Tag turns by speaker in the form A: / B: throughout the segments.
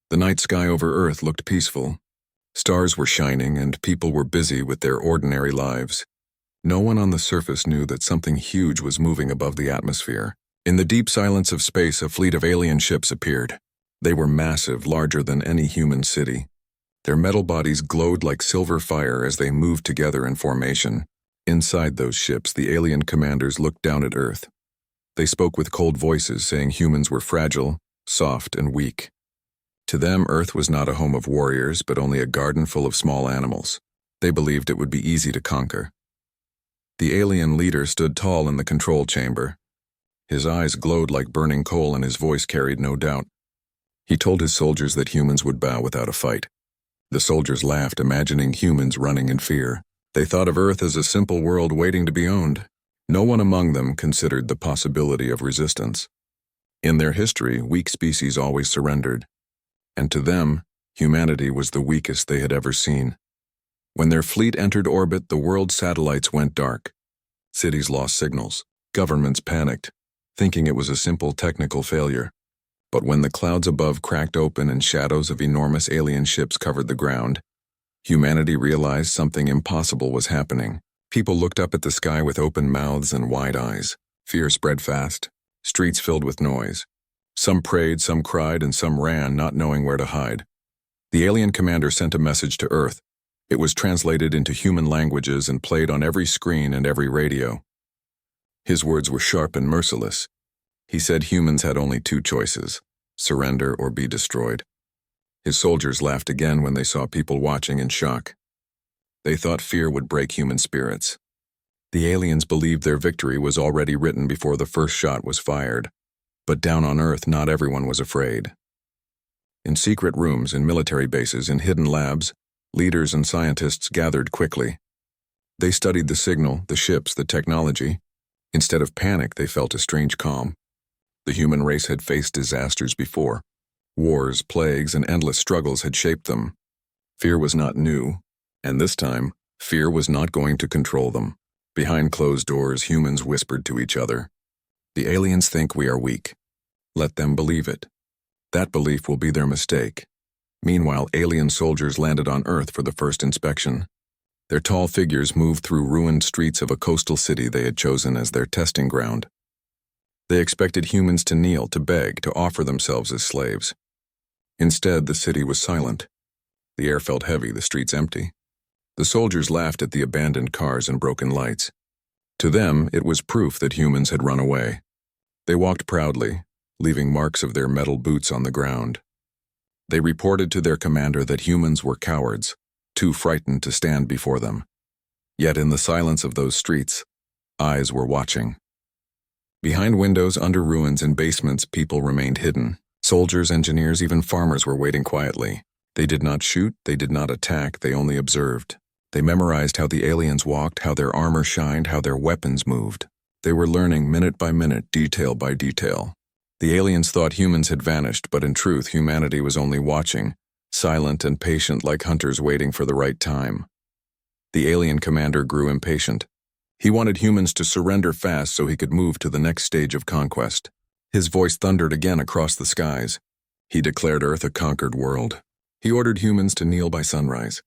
A: The night sky over Earth looked peaceful. Stars were shining and people were busy with their ordinary lives. No one on the surface knew that something huge was moving above the atmosphere. In the deep silence of space, a fleet of alien ships appeared. They were massive, larger than any human city. Their metal bodies glowed like silver fire as they moved together in formation. Inside those ships, the alien commanders looked down at Earth. They spoke with cold voices, saying humans were fragile, soft, and weak. To them, Earth was not a home of warriors, but only a garden full of small animals. They believed it would be easy to conquer. The alien leader stood tall in the control chamber. His eyes glowed like burning coal and his voice carried no doubt. He told his soldiers that humans would bow without a fight. The soldiers laughed, imagining humans running in fear. They thought of Earth as a simple world waiting to be owned. No one among them considered the possibility of resistance. In their history, weak species always surrendered. And to them, humanity was the weakest they had ever seen. When their fleet entered orbit, the world's satellites went dark. Cities lost signals. Governments panicked, thinking it was a simple technical failure. But when the clouds above cracked open and shadows of enormous alien ships covered the ground, humanity realized something impossible was happening. People looked up at the sky with open mouths and wide eyes. Fear spread fast. Streets filled with noise. Some prayed, some cried, and some ran, not knowing where to hide. The alien commander sent a message to Earth. It was translated into human languages and played on every screen and every radio. His words were sharp and merciless. He said humans had only two choices: surrender or be destroyed. His soldiers laughed again when they saw people watching in shock. They thought fear would break human spirits. The aliens believed their victory was already written before the first shot was fired. But down on Earth, not everyone was afraid. In secret rooms, in military bases, in hidden labs, leaders and scientists gathered quickly. They studied the signal, the ships, the technology. Instead of panic, they felt a strange calm. The human race had faced disasters before. Wars, plagues, and endless struggles had shaped them. Fear was not new, and this time, fear was not going to control them. Behind closed doors, humans whispered to each other, "The aliens think we are weak. Let them believe it. That belief will be their mistake." Meanwhile, alien soldiers landed on Earth for the first inspection. Their tall figures moved through ruined streets of a coastal city they had chosen as their testing ground. They expected humans to kneel, to beg, to offer themselves as slaves. Instead, the city was silent. The air felt heavy, the streets empty. The soldiers laughed at the abandoned cars and broken lights. To them, it was proof that humans had run away. They walked proudly, leaving marks of their metal boots on the ground. They reported to their commander that humans were cowards, too frightened to stand before them. Yet in the silence of those streets, eyes were watching. Behind windows, under ruins, and basements, people remained hidden. Soldiers, engineers, even farmers were waiting quietly. They did not shoot, they did not attack, they only observed. They memorized how the aliens walked, how their armor shined, how their weapons moved. They were learning minute by minute, detail by detail. The aliens thought humans had vanished, but in truth, humanity was only watching, silent and patient like hunters waiting for the right time. The alien commander grew impatient. He wanted humans to surrender fast so he could move to the next stage of conquest. His voice thundered again across the skies. He declared Earth a conquered world. He ordered humans to kneel by sunrise.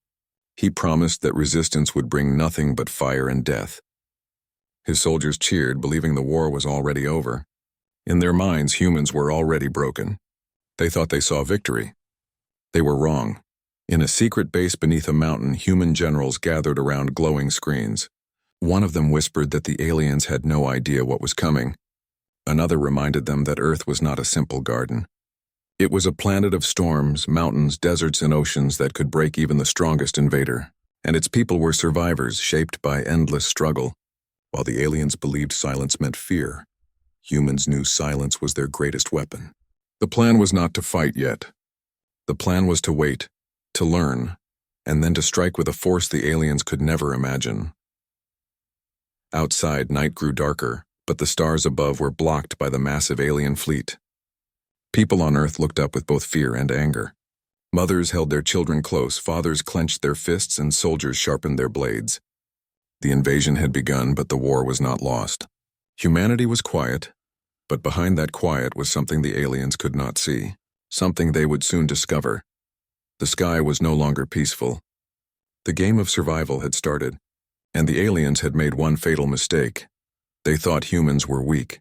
A: He promised that resistance would bring nothing but fire and death. His soldiers cheered, believing the war was already over. In their minds, humans were already broken. They thought they saw victory. They were wrong. In a secret base beneath a mountain, human generals gathered around glowing screens. One of them whispered that the aliens had no idea what was coming. Another reminded them that Earth was not a simple garden. It was a planet of storms, mountains, deserts, and oceans that could break even the strongest invader. And its people were survivors, shaped by endless struggle. While the aliens believed silence meant fear, humans knew silence was their greatest weapon. The plan was not to fight yet. The plan was to wait, to learn, and then to strike with a force the aliens could never imagine. Outside, night grew darker, but the stars above were blocked by the massive alien fleet. People on Earth looked up with both fear and anger. Mothers held their children close, fathers clenched their fists, and soldiers sharpened their blades. The invasion had begun, but the war was not lost. Humanity was quiet, but behind that quiet was something the aliens could not see. something they would soon discover. The sky was no longer peaceful. The game of survival had started, and the aliens had made one fatal mistake. They thought humans were weak.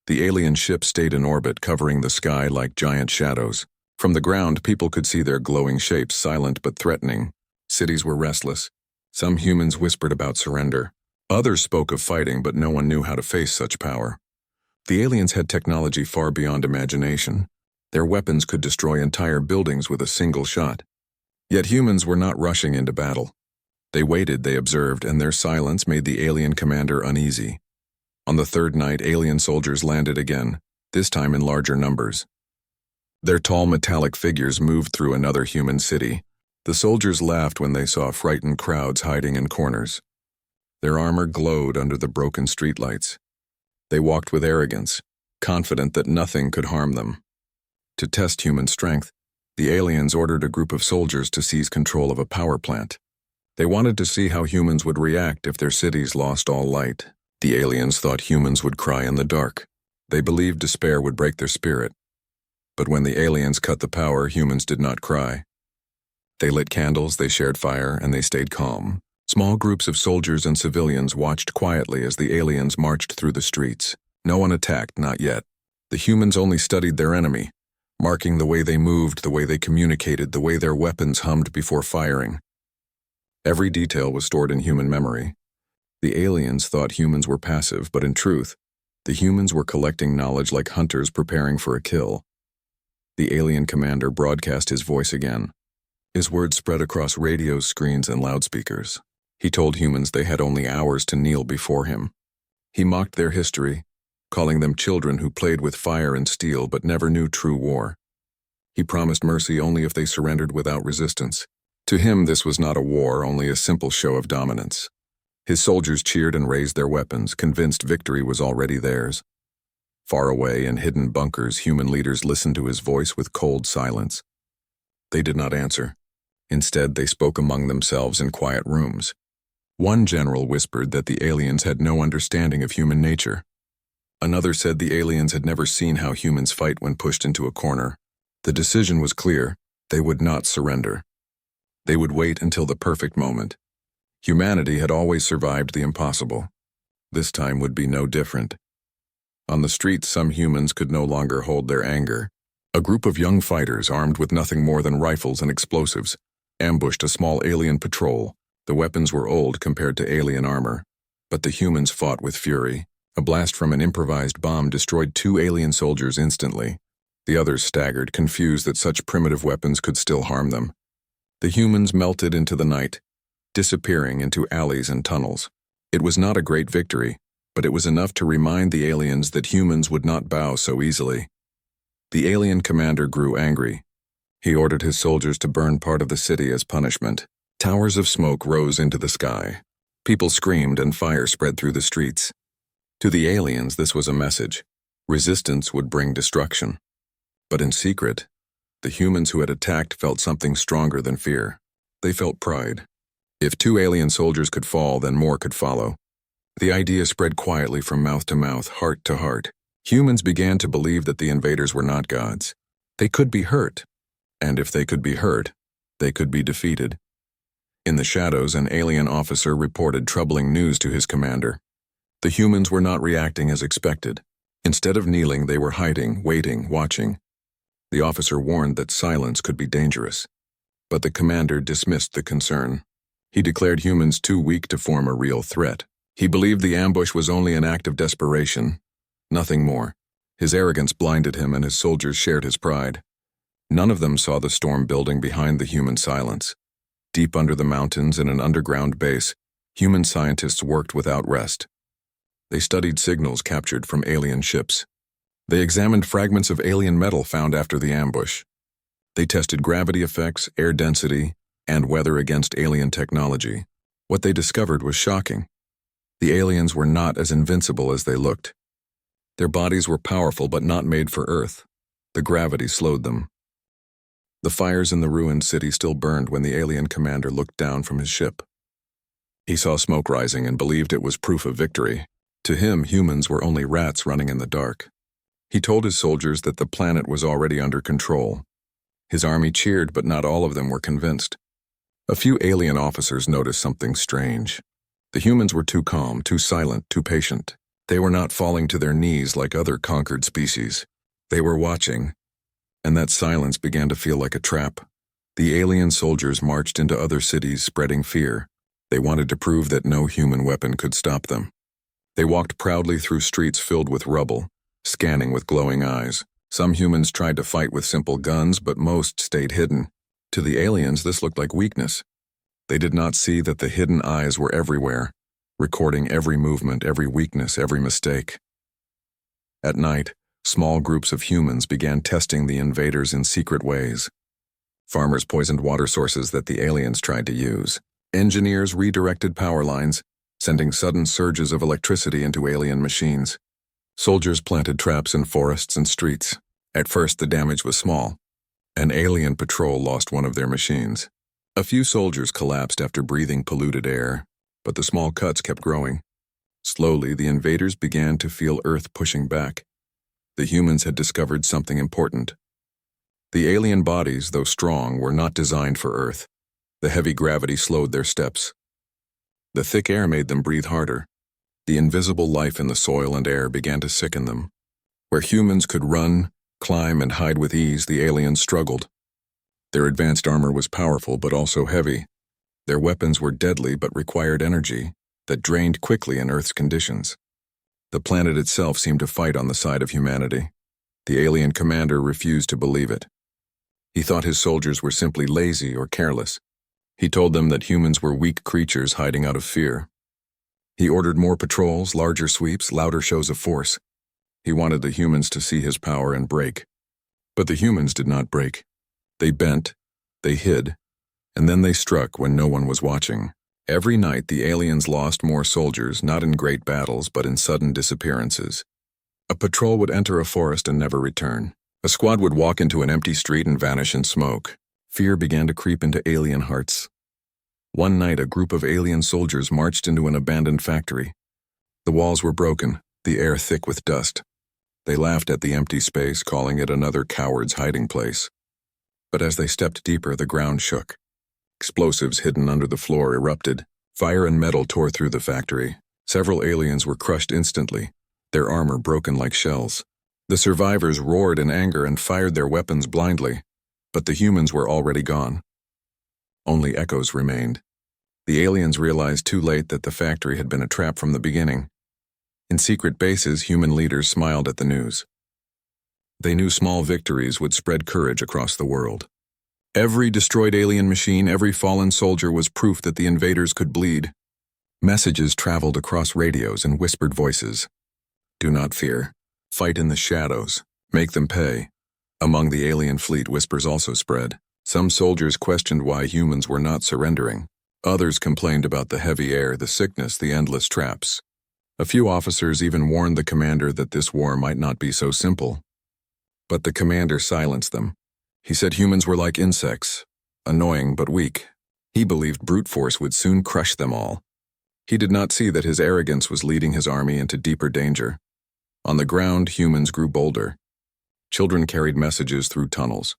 A: The alien ship stayed in orbit, covering the sky like giant shadows. From the ground, people could see their glowing shapes, silent but threatening. Cities were restless. Some humans whispered about surrender. Others spoke of fighting, but no one knew how to face such power. The aliens had technology far beyond imagination. Their weapons could destroy entire buildings with a single shot. Yet humans were not rushing into battle. They waited, they observed, and their silence made the alien commander uneasy. On the third night, alien soldiers landed again, this time in larger numbers. Their tall metallic figures moved through another human city. The soldiers laughed when they saw frightened crowds hiding in corners. Their armor glowed under the broken streetlights. They walked with arrogance, confident that nothing could harm them. To test human strength, the aliens ordered a group of soldiers to seize control of a power plant. They wanted to see how humans would react if their cities lost all light. The aliens thought humans would cry in the dark. They believed despair would break their spirit. But when the aliens cut the power, humans did not cry. They lit candles, they shared fire, and they stayed calm. Small groups of soldiers and civilians watched quietly as the aliens marched through the streets. No one attacked, not yet. The humans only studied their enemy, marking the way they moved, the way they communicated, the way their weapons hummed before firing. Every detail was stored in human memory. The aliens thought humans were passive, but in truth, the humans were collecting knowledge like hunters preparing for a kill. The alien commander broadcast his voice again. His words spread across radios, screens, and loudspeakers. He told humans they had only hours to kneel before him. He mocked their history, calling them children who played with fire and steel but never knew true war. He promised mercy only if they surrendered without resistance. To him, this was not a war, only a simple show of dominance. His soldiers cheered and raised their weapons, convinced victory was already theirs. Far away in hidden bunkers, human leaders listened to his voice with cold silence. They did not answer. Instead, they spoke among themselves in quiet rooms. One general whispered that the aliens had no understanding of human nature. Another said the aliens had never seen how humans fight when pushed into a corner. The decision was clear. They would not surrender. They would wait until the perfect moment. Humanity had always survived the impossible. This time would be no different. On the streets, some humans could no longer hold their anger. A group of young fighters, armed with nothing more than rifles and explosives, ambushed a small alien patrol. The weapons were old compared to alien armor, but the humans fought with fury. A blast from an improvised bomb destroyed 2 alien soldiers instantly. The others staggered, confused that such primitive weapons could still harm them. The humans melted into the night, disappearing into alleys and tunnels. It was not a great victory, but it was enough to remind the aliens that humans would not bow so easily. The alien commander grew angry. He ordered his soldiers to burn part of the city as punishment. Towers of smoke rose into the sky. People screamed and fire spread through the streets. To the aliens, this was a message. Resistance would bring destruction. But in secret, the humans who had attacked felt something stronger than fear. They felt pride. If 2 alien soldiers could fall, then more could follow. The idea spread quietly from mouth to mouth, heart to heart. Humans began to believe that the invaders were not gods. They could be hurt. And if they could be hurt, they could be defeated. In the shadows, an alien officer reported troubling news to his commander. The humans were not reacting as expected. Instead of kneeling, they were hiding, waiting, watching. The officer warned that silence could be dangerous. But the commander dismissed the concern. He declared humans too weak to form a real threat. He believed the ambush was only an act of desperation. Nothing more. His arrogance blinded him, and his soldiers shared his pride. None of them saw the storm building behind the human silence. Deep under the mountains in an underground base, human scientists worked without rest. They studied signals captured from alien ships. They examined fragments of alien metal found after the ambush. They tested gravity effects, air density, and weather against alien technology. What they discovered was shocking. The aliens were not as invincible as they looked. Their bodies were powerful but not made for Earth. The gravity slowed them. The fires in the ruined city still burned when the alien commander looked down from his ship. He saw smoke rising and believed it was proof of victory. To him, humans were only rats running in the dark. He told his soldiers that the planet was already under control. His army cheered, but not all of them were convinced. A few alien officers noticed something strange. The humans were too calm, too silent, too patient. They were not falling to their knees like other conquered species. They were watching, and that silence began to feel like a trap. The alien soldiers marched into other cities, spreading fear. They wanted to prove that no human weapon could stop them. They walked proudly through streets filled with rubble, scanning with glowing eyes. Some humans tried to fight with simple guns, but most stayed hidden. To the aliens, this looked like weakness. They did not see that the hidden eyes were everywhere, recording every movement, every weakness, every mistake. At night, small groups of humans began testing the invaders in secret ways. Farmers poisoned water sources that the aliens tried to use. Engineers redirected power lines, sending sudden surges of electricity into alien machines. Soldiers planted traps in forests and streets. At first, the damage was small. An alien patrol lost one of their machines. A few soldiers collapsed after breathing polluted air, but the small cuts kept growing. Slowly, the invaders began to feel Earth pushing back. The humans had discovered something important. The alien bodies, though strong, were not designed for Earth. The heavy gravity slowed their steps. The thick air made them breathe harder. The invisible life in the soil and air began to sicken them. Where humans could run, climb, and hide with ease, the aliens struggled. Their advanced armor was powerful but also heavy. Their weapons were deadly but required energy that drained quickly in Earth's conditions. The planet itself seemed to fight on the side of humanity. The alien commander refused to believe it. He thought his soldiers were simply lazy or careless. He told them that humans were weak creatures hiding out of fear. He ordered more patrols, larger sweeps, louder shows of force. He wanted the humans to see his power and break. But the humans did not break. They bent, they hid, and then they struck when no one was watching. Every night the aliens lost more soldiers, not in great battles, but in sudden disappearances. A patrol would enter a forest and never return. A squad would walk into an empty street and vanish in smoke. Fear began to creep into alien hearts. One night, a group of alien soldiers marched into an abandoned factory. The walls were broken, the air thick with dust. They laughed at the empty space, calling it another coward's hiding place. But as they stepped deeper, the ground shook. Explosives hidden under the floor erupted. Fire and metal tore through the factory. Several aliens were crushed instantly, their armor broken like shells. The survivors roared in anger and fired their weapons blindly, but the humans were already gone. Only echoes remained. The aliens realized too late that the factory had been a trap from the beginning. In secret bases, human leaders smiled at the news. They knew small victories would spread courage across the world. Every destroyed alien machine, every fallen soldier was proof that the invaders could bleed. Messages traveled across radios and whispered voices. Do not fear. Fight in the shadows. Make them pay. Among the alien fleet, whispers also spread. Some soldiers questioned why humans were not surrendering. Others complained about the heavy air, the sickness, the endless traps. A few officers even warned the commander that this war might not be so simple. But the commander silenced them. He said humans were like insects, annoying but weak. He believed brute force would soon crush them all. He did not see that his arrogance was leading his army into deeper danger. On the ground, humans grew bolder. Children carried messages through tunnels.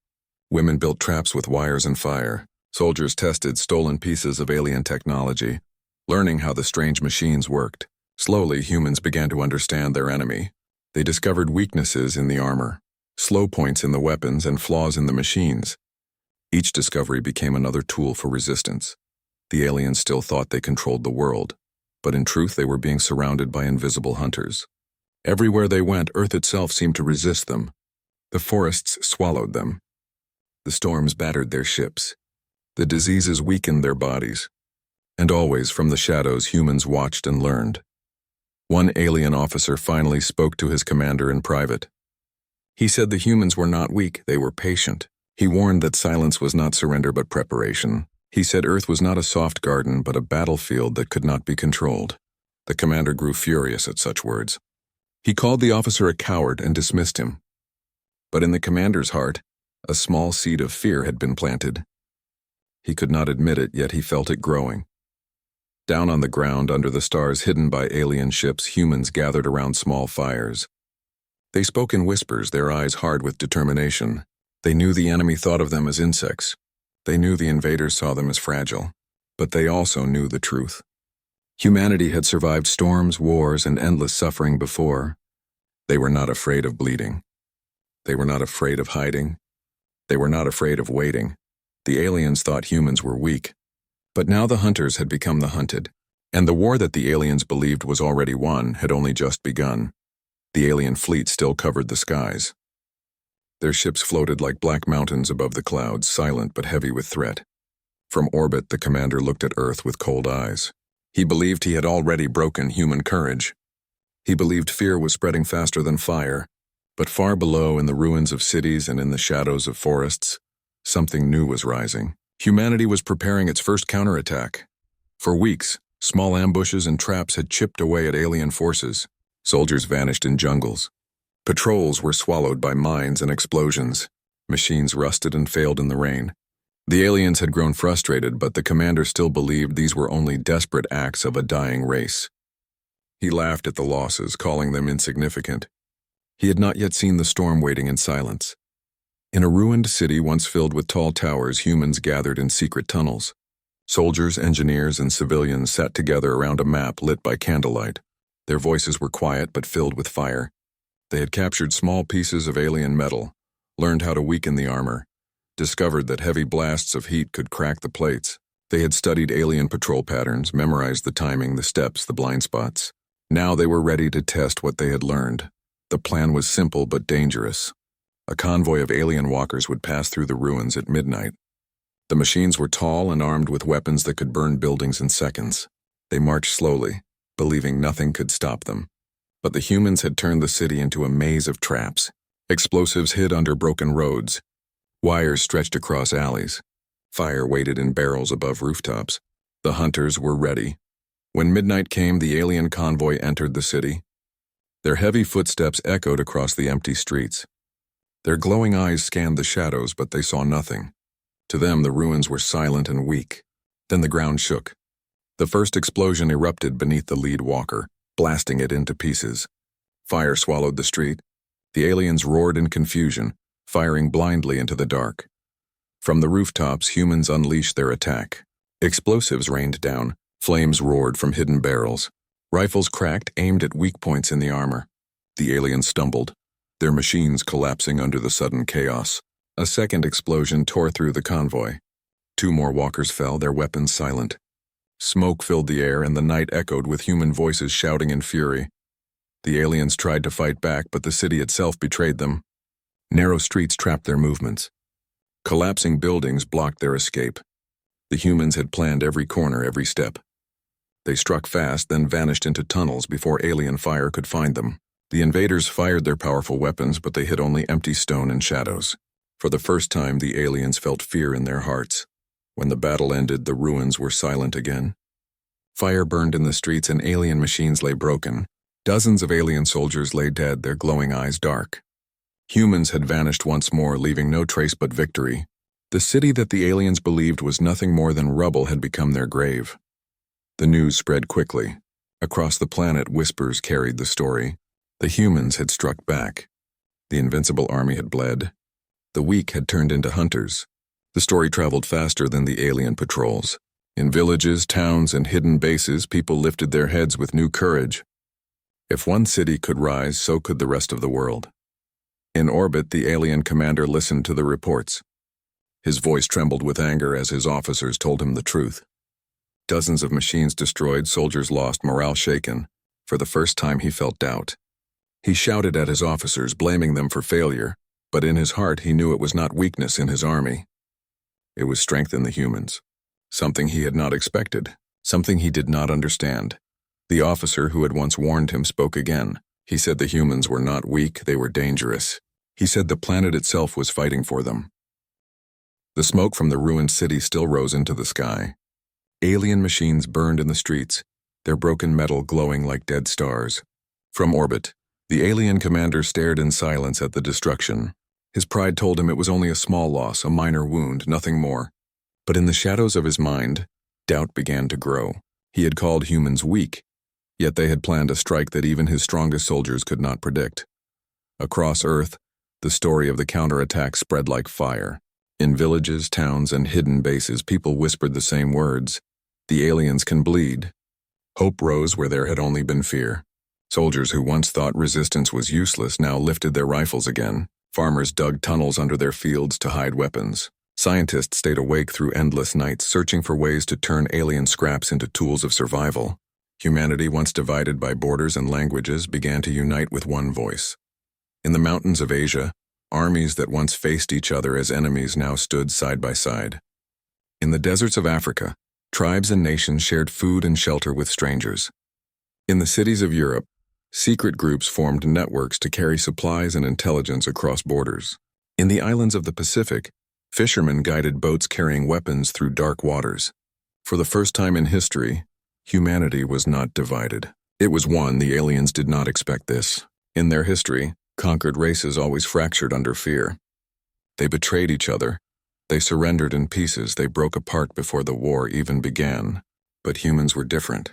A: Women built traps with wires and fire. Soldiers tested stolen pieces of alien technology, learning how the strange machines worked. Slowly, humans began to understand their enemy. They discovered weaknesses in the armor, slow points in the weapons, and flaws in the machines. Each discovery became another tool for resistance. The aliens still thought they controlled the world, but in truth they were being surrounded by invisible hunters. Everywhere they went, Earth itself seemed to resist them. The forests swallowed them. The storms battered their ships. The diseases weakened their bodies. And always from the shadows, humans watched and learned. One alien officer finally spoke to his commander in private. He said the humans were not weak, they were patient. He warned that silence was not surrender but preparation. He said Earth was not a soft garden but a battlefield that could not be controlled. The commander grew furious at such words. He called the officer a coward and dismissed him. But in the commander's heart, a small seed of fear had been planted. He could not admit it, yet he felt it growing. Down on the ground, under the stars hidden by alien ships, humans gathered around small fires. They spoke in whispers, their eyes hard with determination. They knew the enemy thought of them as insects. They knew the invaders saw them as fragile. But they also knew the truth. Humanity had survived storms, wars, and endless suffering before. They were not afraid of bleeding. They were not afraid of hiding. They were not afraid of waiting. The aliens thought humans were weak. But now the hunters had become the hunted. And the war that the aliens believed was already won had only just begun. The alien fleet still covered the skies. Their ships floated like black mountains above the clouds, silent but heavy with threat. From orbit, the commander looked at Earth with cold eyes. He believed he had already broken human courage. He believed fear was spreading faster than fire. But far below, in the ruins of cities and in the shadows of forests, something new was rising. Humanity was preparing its first counterattack. For weeks, small ambushes and traps had chipped away at alien forces. Soldiers vanished in jungles. Patrols were swallowed by mines and explosions. Machines rusted and failed in the rain. The aliens had grown frustrated, but the commander still believed these were only desperate acts of a dying race. He laughed at the losses, calling them insignificant. He had not yet seen the storm waiting in silence. In a ruined city once filled with tall towers, humans gathered in secret tunnels. Soldiers, engineers, and civilians sat together around a map lit by candlelight. Their voices were quiet but filled with fire. They had captured small pieces of alien metal, learned how to weaken the armor, discovered that heavy blasts of heat could crack the plates. They had studied alien patrol patterns, memorized the timing, the steps, the blind spots. Now they were ready to test what they had learned. The plan was simple but dangerous. A convoy of alien walkers would pass through the ruins at midnight. The machines were tall and armed with weapons that could burn buildings in seconds. They marched slowly, believing nothing could stop them. But the humans had turned the city into a maze of traps. Explosives hid under broken roads. Wires stretched across alleys. Fire waited in barrels above rooftops. The hunters were ready. When midnight came, the alien convoy entered the city. Their heavy footsteps echoed across the empty streets. Their glowing eyes scanned the shadows, but they saw nothing. To them, the ruins were silent and weak. Then the ground shook. The first explosion erupted beneath the lead walker, blasting it into pieces. Fire swallowed the street. The aliens roared in confusion, firing blindly into the dark. From the rooftops, humans unleashed their attack. Explosives rained down. Flames roared from hidden barrels. Rifles cracked, aimed at weak points in the armor. The aliens stumbled, their machines collapsing under the sudden chaos. A second explosion tore through the convoy. 2 more walkers fell, their weapons silent. Smoke filled the air, and the night echoed with human voices shouting in fury. The aliens tried to fight back, but the city itself betrayed them. Narrow streets trapped their movements. Collapsing buildings blocked their escape. The humans had planned every corner, every step. They struck fast, then vanished into tunnels before alien fire could find them. The invaders fired their powerful weapons, but they hit only empty stone and shadows. For the first time, the aliens felt fear in their hearts. When the battle ended, the ruins were silent again. Fire burned in the streets and alien machines lay broken. Dozens of alien soldiers lay dead, their glowing eyes dark. Humans had vanished once more, leaving no trace but victory. The city that the aliens believed was nothing more than rubble had become their grave. The news spread quickly. Across the planet, whispers carried the story. The humans had struck back. The invincible army had bled. The weak had turned into hunters. The story traveled faster than the alien patrols. In villages, towns, and hidden bases, people lifted their heads with new courage. If one city could rise, so could the rest of the world. In orbit, the alien commander listened to the reports. His voice trembled with anger as his officers told him the truth. Dozens of machines destroyed, soldiers lost, morale shaken. For the first time, he felt doubt. He shouted at his officers, blaming them for failure, but in his heart he knew it was not weakness in his army. It was strength in the humans. Something he had not expected, something he did not understand. The officer who had once warned him spoke again. He said the humans were not weak, they were dangerous. He said the planet itself was fighting for them. The smoke from the ruined city still rose into the sky. Alien machines burned in the streets, their broken metal glowing like dead stars. From orbit, the alien commander stared in silence at the destruction. His pride told him it was only a small loss, a minor wound, nothing more. But in the shadows of his mind, doubt began to grow. He had called humans weak, yet they had planned a strike that even his strongest soldiers could not predict. Across Earth, the story of the counterattack spread like fire. In villages, towns, and hidden bases, people whispered the same words. The aliens can bleed. Hope rose where there had only been fear. Soldiers who once thought resistance was useless now lifted their rifles again. Farmers dug tunnels under their fields to hide weapons. Scientists stayed awake through endless nights, searching for ways to turn alien scraps into tools of survival. Humanity, once divided by borders and languages, began to unite with one voice. In the mountains of Asia, armies that once faced each other as enemies now stood side by side. In the deserts of Africa, tribes and nations shared food and shelter with strangers. In the cities of Europe, secret groups formed networks to carry supplies and intelligence across borders. In the islands of the Pacific, fishermen guided boats carrying weapons through dark waters. For the first time in history, humanity was not divided. It was one. The aliens did not expect this. In their history, conquered races always fractured under fear. They betrayed each other. They surrendered in pieces. They broke apart before the war even began. But humans were different.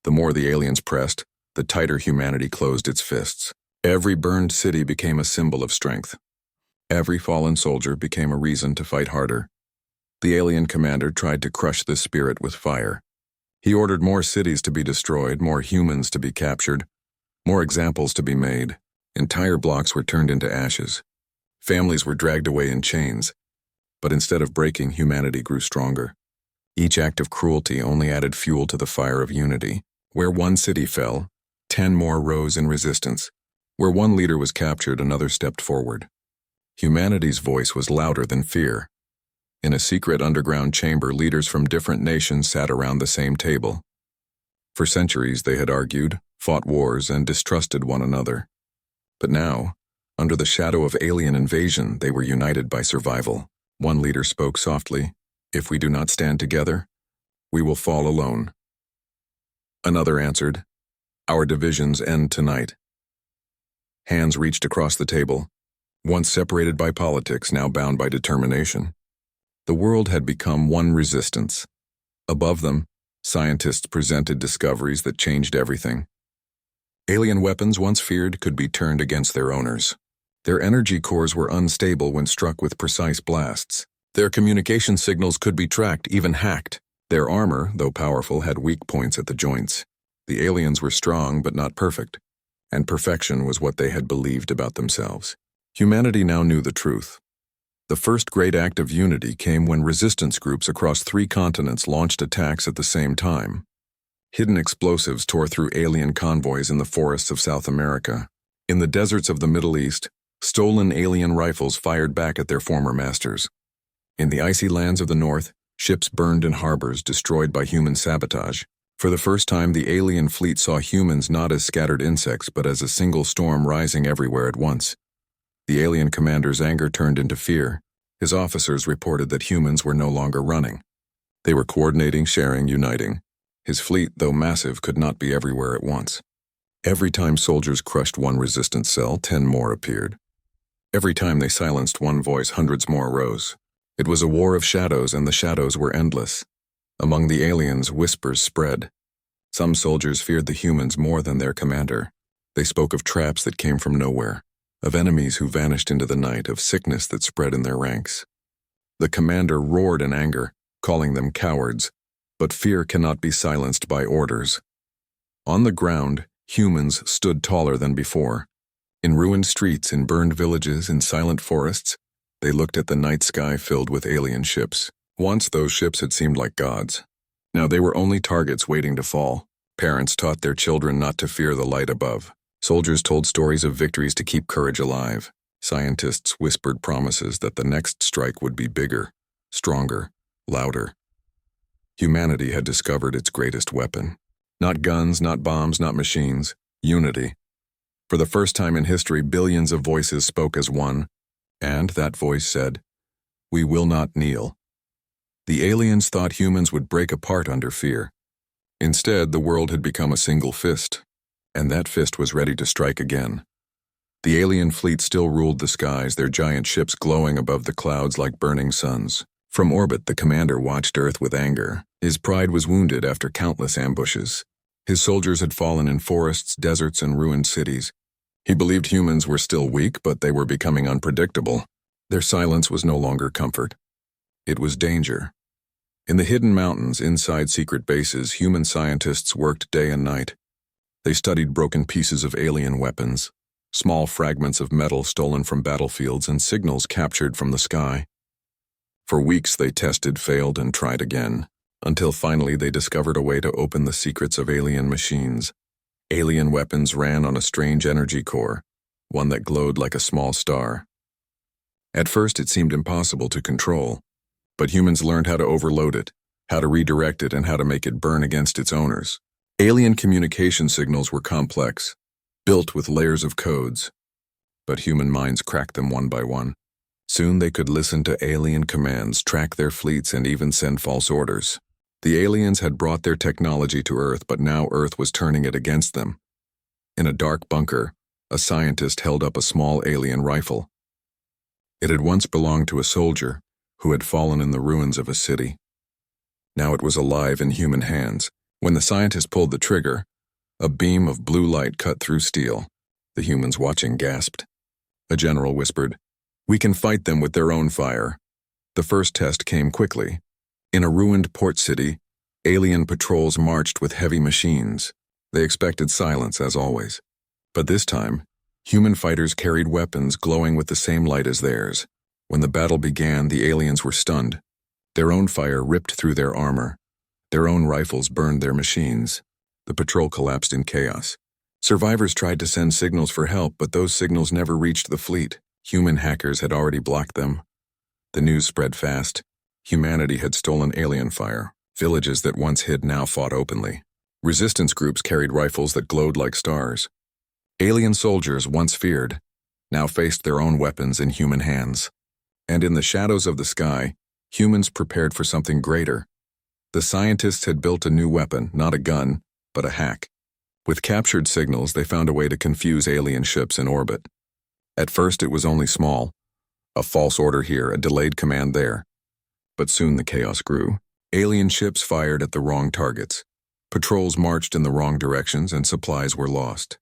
A: The more the aliens pressed, the tighter humanity closed its fists. Every burned city became a symbol of strength. Every fallen soldier became a reason to fight harder. The alien commander tried to crush this spirit with fire. He ordered more cities to be destroyed, more humans to be captured, more examples to be made. Entire blocks were turned into ashes. Families were dragged away in chains. But instead of breaking, humanity grew stronger. Each act of cruelty only added fuel to the fire of unity. Where one city fell, 10 more rose in resistance. Where one leader was captured, another stepped forward. Humanity's voice was louder than fear. In a secret underground chamber, leaders from different nations sat around the same table. For centuries, they had argued, fought wars, and distrusted one another. But now, under the shadow of alien invasion, they were united by survival. One leader spoke softly, "If we do not stand together, we will fall alone." Another answered, "Our divisions end tonight." Hands reached across the table, once separated by politics, now bound by determination. The world had become one resistance. Above them, scientists presented discoveries that changed everything. Alien weapons, once feared, could be turned against their owners. Their energy cores were unstable when struck with precise blasts. Their communication signals could be tracked, even hacked. Their armor, though powerful, had weak points at the joints. The aliens were strong but not perfect, and perfection was what they had believed about themselves. Humanity now knew the truth. The first great act of unity came when resistance groups across 3 continents launched attacks at the same time. Hidden explosives tore through alien convoys in the forests of South America. In the deserts of the Middle East, stolen alien rifles fired back at their former masters. In the icy lands of the North, ships burned in harbors destroyed by human sabotage. For the first time, the alien fleet saw humans not as scattered insects but as a single storm rising everywhere at once. The alien commander's anger turned into fear. His officers reported that humans were no longer running. They were coordinating, sharing, uniting. His fleet, though massive, could not be everywhere at once. Every time soldiers crushed one resistance cell, 10 more appeared. Every time they silenced one voice, hundreds more rose. It was a war of shadows, and the shadows were endless. Among the aliens, whispers spread. Some soldiers feared the humans more than their commander. They spoke of traps that came from nowhere, of enemies who vanished into the night, of sickness that spread in their ranks. The commander roared in anger, calling them cowards, but fear cannot be silenced by orders. On the ground, humans stood taller than before. In ruined streets, in burned villages, in silent forests, they looked at the night sky filled with alien ships. Once those ships had seemed like gods. Now they were only targets waiting to fall. Parents taught their children not to fear the light above. Soldiers told stories of victories to keep courage alive. Scientists whispered promises that the next strike would be bigger, stronger, louder. Humanity had discovered its greatest weapon. Not guns, not bombs, not machines. Unity. For the first time in history, billions of voices spoke as one, and that voice said, "We will not kneel." The aliens thought humans would break apart under fear. Instead, the world had become a single fist, and that fist was ready to strike again. The alien fleet still ruled the skies, their giant ships glowing above the clouds like burning suns. From orbit, the commander watched Earth with anger. His pride was wounded after countless ambushes. His soldiers had fallen in forests, deserts, and ruined cities. He believed humans were still weak, but they were becoming unpredictable. Their silence was no longer comfort. It was danger. In the hidden mountains inside secret bases, human scientists worked day and night. They studied broken pieces of alien weapons, small fragments of metal stolen from battlefields, and signals captured from the sky. For weeks they tested, failed, and tried again, until finally they discovered a way to open the secrets of alien machines. Alien weapons ran on a strange energy core, one that glowed like a small star. At first it seemed impossible to control, but humans learned how to overload it, how to redirect it, and how to make it burn against its owners. Alien communication signals were complex, built with layers of codes, but human minds cracked them one by one. Soon they could listen to alien commands, track their fleets, and even send false orders. The aliens had brought their technology to Earth, but now Earth was turning it against them. In a dark bunker, a scientist held up a small alien rifle. It had once belonged to a soldier who had fallen in the ruins of a city. Now it was alive in human hands. When the scientist pulled the trigger, a beam of blue light cut through steel. The humans watching gasped. A general whispered, "We can fight them with their own fire." The first test came quickly. In a ruined port city, alien patrols marched with heavy machines. They expected silence, as always. But this time, human fighters carried weapons glowing with the same light as theirs. When the battle began, the aliens were stunned. Their own fire ripped through their armor. Their own rifles burned their machines. The patrol collapsed in chaos. Survivors tried to send signals for help, but those signals never reached the fleet. Human hackers had already blocked them. The news spread fast. Humanity had stolen alien fire. Villages that once hid now fought openly. Resistance groups carried rifles that glowed like stars. Alien soldiers, once feared, now faced their own weapons in human hands. And in the shadows of the sky, humans prepared for something greater. The scientists had built a new weapon, not a gun, but a hack. With captured signals, they found a way to confuse alien ships in orbit. At first it was only small. A false order here, a delayed command there. But soon the chaos grew. Alien ships fired at the wrong targets. Patrols marched in the wrong directions, and supplies were lost.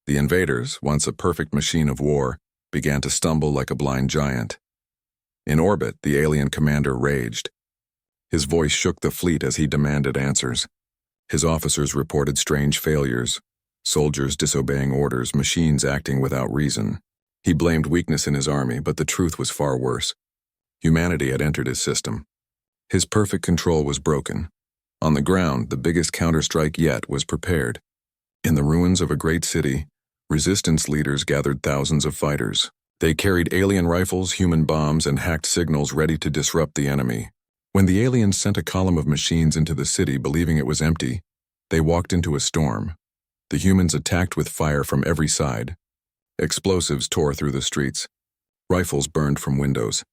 A: The invaders, once a perfect machine of war, began to stumble like a blind giant. In orbit, the alien commander raged. His voice shook the fleet as he demanded answers. His officers reported strange failures, soldiers disobeying orders, machines acting without reason. He blamed weakness in his army, but the truth was far worse. Humanity had entered his system. His perfect control was broken. On the ground, the biggest counterstrike yet was prepared. In the ruins of a great city, resistance leaders gathered thousands of fighters. They carried alien rifles, human bombs, and hacked signals ready to disrupt the enemy. When the aliens sent a column of machines into the city believing it was empty, they walked into a storm. The humans attacked with fire from every side. Explosives tore through the streets. Rifles burned from windows.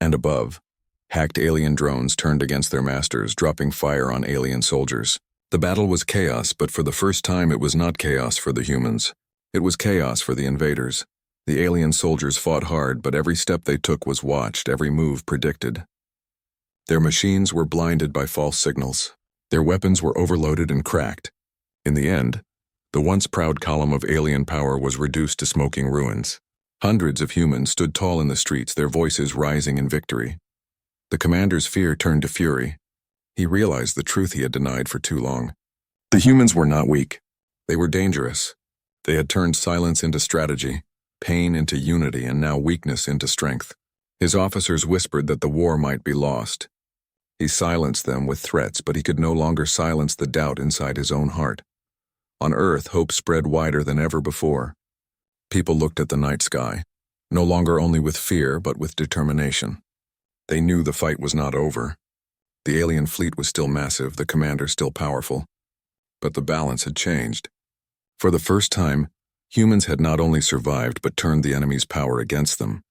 A: And above, hacked alien drones turned against their masters, dropping fire on alien soldiers. The battle was chaos, but for the first time it was not chaos for the humans. It was chaos for the invaders. The alien soldiers fought hard, but every step they took was watched, every move predicted. Their machines were blinded by false signals. Their weapons were overloaded and cracked. In the end, the once proud column of alien power was reduced to smoking ruins. Hundreds of humans stood tall in the streets, their voices rising in victory. The commander's fear turned to fury. He realized the truth he had denied for too long. The humans were not weak. They were dangerous. They had turned silence into strategy, pain into unity, and now weakness into strength. His officers whispered that the war might be lost. He silenced them with threats, but he could no longer silence the doubt inside his own heart. On Earth, hope spread wider than ever before. People looked at the night sky, no longer only with fear, but with determination. They knew the fight was not over. The alien fleet was still massive, the commander still powerful. But the balance had changed. For the first time, humans had not only survived, but turned the enemy's power against them.